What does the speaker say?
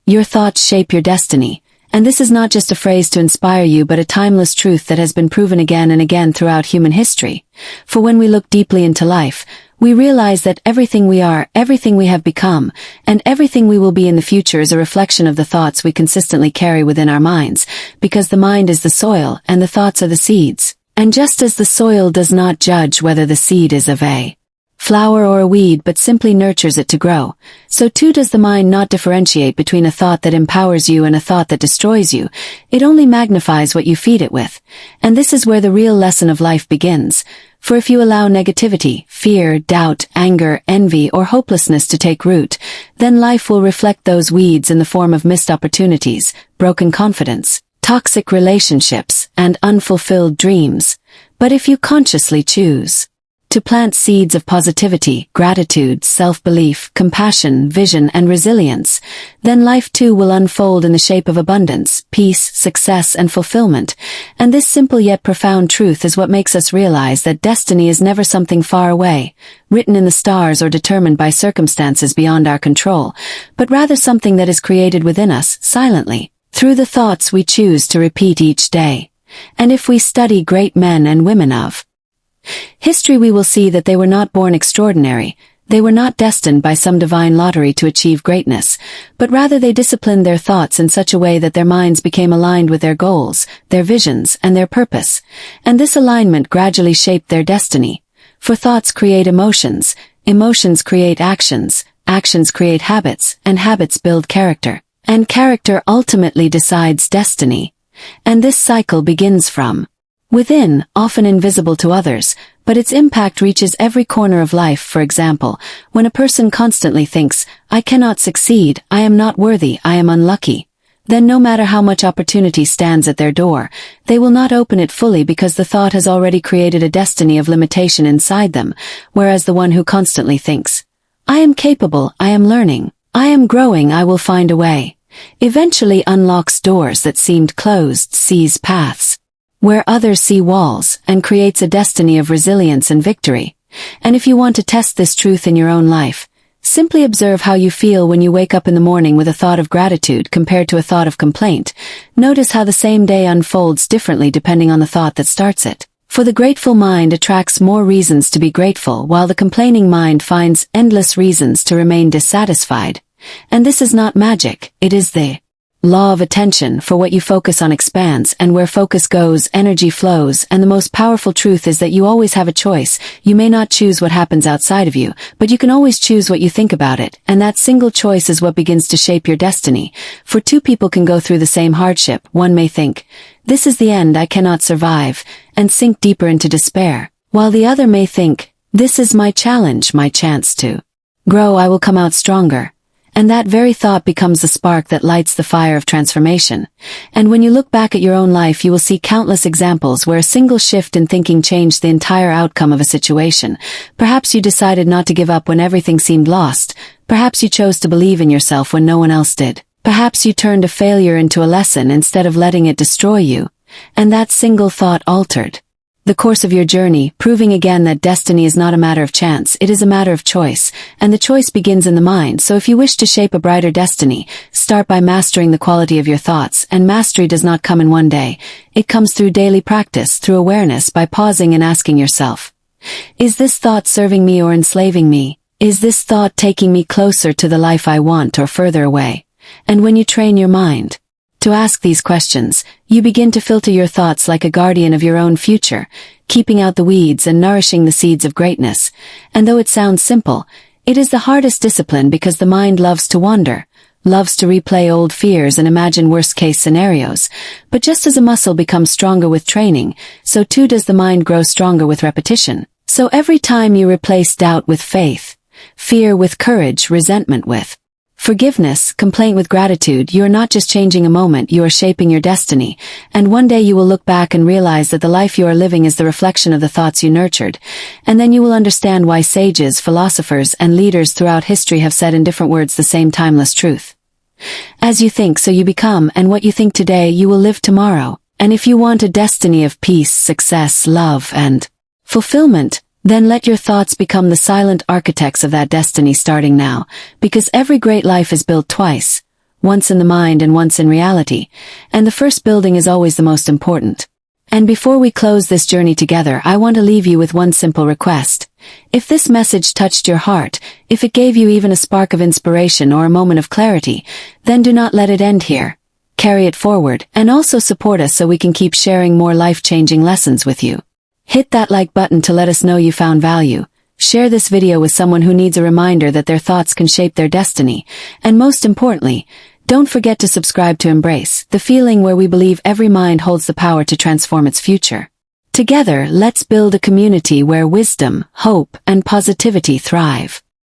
Your thoughts shape your destiny. And this is not just a phrase to inspire you but a timeless truth that has been proven again and again throughout human history. For when we look deeply into life, we realize that everything we are, everything we have become, and everything we will be in the future is a reflection of the thoughts we consistently carry within our minds, because the mind is the soil and the thoughts are the seeds. And just as the soil does not judge whether the seed is of a flower or a weed but simply nurtures it to grow, so too does the mind not differentiate between a thought that empowers you and a thought that destroys you. It only magnifies what you feed it with. And this is where the real lesson of life begins. For if you allow negativity, fear, doubt, anger, envy, or hopelessness to take root, then life will reflect those weeds in the form of missed opportunities, broken confidence, toxic relationships, and unfulfilled dreams. But if you consciously choose to plant seeds of positivity, gratitude, self-belief, compassion, vision, and resilience, then life too will unfold in the shape of abundance, peace, success, and fulfillment. And this simple yet profound truth is what makes us realize that destiny is never something far away, written in the stars or determined by circumstances beyond our control, but rather something that is created within us, silently, through the thoughts we choose to repeat each day. And if we study great men and women of history, we will see that they were not born extraordinary. They were not destined by some divine lottery to achieve greatness, but rather they disciplined their thoughts in such a way that their minds became aligned with their goals, their visions, and their purpose. And this alignment gradually shaped their destiny. For thoughts create emotions, emotions create actions, actions create habits, and habits build character. And character ultimately decides destiny. And this cycle begins from within, often invisible to others, but its impact reaches every corner of life. For example, when a person constantly thinks, "I cannot succeed, I am not worthy, I am unlucky," then no matter how much opportunity stands at their door, they will not open it fully because the thought has already created a destiny of limitation inside them, whereas the one who constantly thinks, "I am capable, I am learning, I am growing, I will find a way," eventually unlocks doors that seemed closed, sees paths where others see walls, and creates a destiny of resilience and victory. And if you want to test this truth in your own life, simply observe how you feel when you wake up in the morning with a thought of gratitude compared to a thought of complaint. Notice how the same day unfolds differently depending on the thought that starts it. For the grateful mind attracts more reasons to be grateful, while the complaining mind finds endless reasons to remain dissatisfied. And this is not magic, it is the law of attention. For what you focus on expands, and where focus goes, energy flows. And the most powerful truth is that you always have a choice. You may not choose what happens outside of you, but you can always choose what you think about it, and that single choice is what begins to shape your destiny. For two people can go through the same hardship. One may think, "This is the end, I cannot survive," and sink deeper into despair, while the other may think, "This is my challenge, my chance to grow, I will come out stronger." And that very thought becomes the spark that lights the fire of transformation. And when you look back at your own life, you will see countless examples where a single shift in thinking changed the entire outcome of a situation. Perhaps you decided not to give up when everything seemed lost. Perhaps you chose to believe in yourself when no one else did. Perhaps you turned a failure into a lesson instead of letting it destroy you. And that single thought altered the course of your journey, proving again that destiny is not a matter of chance, it is a matter of choice, and the choice begins in the mind. So if you wish to shape a brighter destiny, start by mastering the quality of your thoughts. And mastery does not come in one day. It comes through daily practice, through awareness, by pausing and asking yourself, "Is this thought serving me or enslaving me? Is this thought taking me closer to the life I want or further away?" And when you train your mind to ask these questions, you begin to filter your thoughts like a guardian of your own future, keeping out the weeds and nourishing the seeds of greatness. And though it sounds simple, it is the hardest discipline, because the mind loves to wander, loves to replay old fears and imagine worst-case scenarios. But just as a muscle becomes stronger with training, so too does the mind grow stronger with repetition. So every time you replace doubt with faith, fear with courage, resentment with forgiveness, complaint with gratitude, you are not just changing a moment, you are shaping your destiny. And one day you will look back and realize that the life you are living is the reflection of the thoughts you nurtured. And then you will understand why sages, philosophers, and leaders throughout history have said in different words the same timeless truth. As you think, so you become, and what you think today, you will live tomorrow. And if you want a destiny of peace, success, love, and fulfillment, then let your thoughts become the silent architects of that destiny starting now, because every great life is built twice, once in the mind and once in reality, and the first building is always the most important. And before we close this journey together, I want to leave you with one simple request. If this message touched your heart, if it gave you even a spark of inspiration or a moment of clarity, then do not let it end here. Carry it forward, and also support us so we can keep sharing more life-changing lessons with you. Hit that like button to let us know you found value. Share this video with someone who needs a reminder that their thoughts can shape their destiny. And most importantly, don't forget to subscribe to Embrace, the feeling where we believe every mind holds the power to transform its future. Together, let's build a community where wisdom, hope, and positivity thrive.